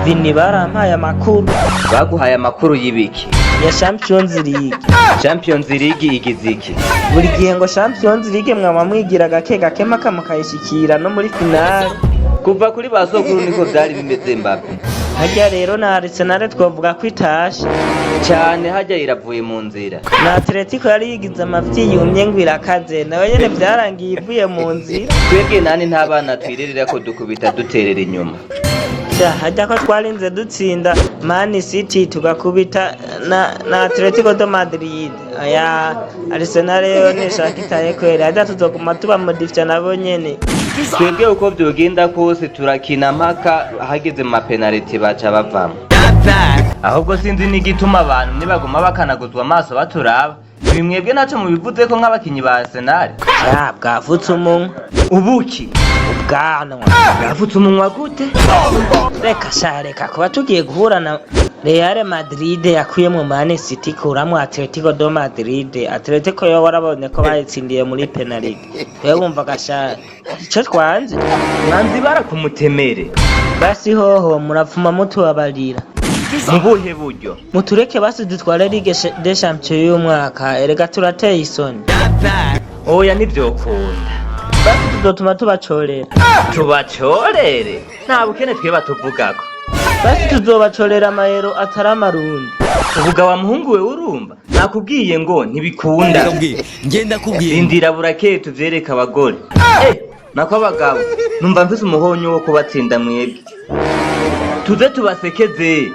Vini barampaye amakuru. Baguhaye amakuru y'ibiki? Ya Champions League. Champions League igiziki? Buri gihe ngo Champions League mwama mwigira gake gake maka mukayishikira no muri finale. Kuva kuri basokuru niko byari bimeze Mbappe. Hajya rero na Arsenal twavuga ko itashe cyane, hajya iravuye mu nzira. Na Atletico yari yigize amavyi yumye ngo irakaze nawe nyene byarangiye ivuye mu nzira. Twebwe nani nta bana twirerera ko dukubita duterera inyuma. Hajya ko twarinze dutsinda Man City tugakubita na Atletico de Madrid. Aya Arsenal yo nishaka itaye kwera hajya tuzoguma tuba modifya nabo nyene. Twebwe uko byogenda kose turakina mpaka hageze mu penalty baca bavamo. Ahubwo sinzi n'igituma abantu nibaguma bakanaguzwa amaso baturaba. Bimwebwe naco mubivuze ko nk'abakinyi ba Arsenal. Bwavutse umunwa. Ubuki Ubwanwa. bwavutse umunwa gute? Reka kuba tugiye guhura na Real Madrid yakuye mu Man City kuramwo Atletico de Madrid. Atletico yo warabonye ko bayitsindiye muri penalty. Wewe wumva gashara. Ico twanze mwanzi barakumutemere. Basi hoho murapfuma mutubabarira. Mubuhe buryo? Mutureke basi dutware Ligue des Champions y'umwaka erega turateye isoni. Oya ntivyokunda. Basi tuzotuma tubacorera. Tubacorere? Nta bukene tweba tuvugako. Basi tuzobacorera amayero atari amarundi. Uvuga wa muhungu we urumva? Nakubwiye ngo ntibikunda. Ngenda kubwiye. Indira burakeye tuvyereka abagore. Nako abagabo numva mfise umuhonyo wo kubatsinda mwebwe. Tuze tubasekeze.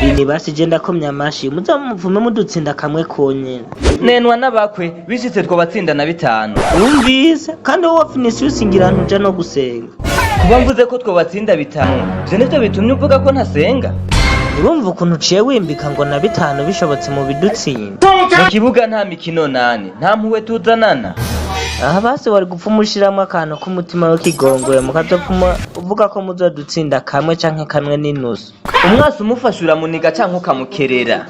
Bini basi je ndakomya amashi muzamuvume mudutsinda kamwe konyene. Nenwa nabakwe bishitse two batsinda na 5. Umvise kandi wowe Vinicius ngira ntuje no gusenga. Kuba mvuze ko two batsinda 5. Je nivyo bitumye uvuga ko ntasenga. Urumva ukuntu uciye wimbika ngo na 5 bishobotse mu bidutsinda. Mu kibuga nta mikino 8, nta mpuwe tuzanana. Aha basi wari gupfumushiramwe akantu k'umutima w'ikigongwe mukazopfuma uvuga ko muzodutsinda kamwe canke kamwe n'inusu. Umwasi umufashura muniga canke ukamukerera.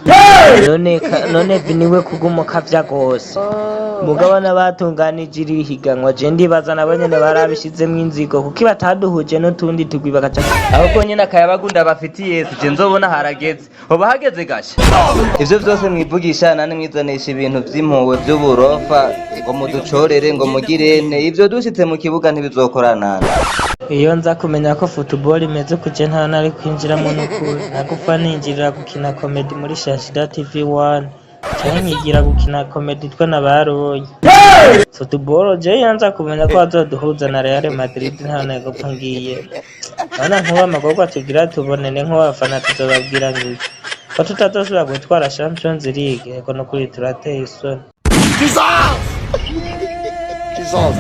None Viniwe kugumuka vya gose. Mugabana batunganije iri higanwa je ndibaza nabonyene barabishizemwe inzigo kuko bataduhuje n'utundi tugwi bakaca. Aho konyene akayabagunda bafitiye je nzobona harageze. Hoba hageze gasha. Ivyo vyose mwivugisha nane mwizonesha ibintu vy'impuwe vy'uburofa ngo muducorere ngo mugirene ivyo dushitse mu kibuga ntibizokorana. Iyo nza kumenya ko football imeze kuje nta nari kwinjiramo n'ukuri nagufa ninjirira gukina comedy muri Shashida TV1 cyane nkigira gukina comedy twa nabaroye. Football je yanza kumenya ko azoduhuza na Real Madrid nta nego ngiye. Bana nkuba amagorwa tugira tubonene nko bafana tuzobabwira ngo ko tutazosubira gutwara Champions League eko no kuri turateye isoni. Jesus!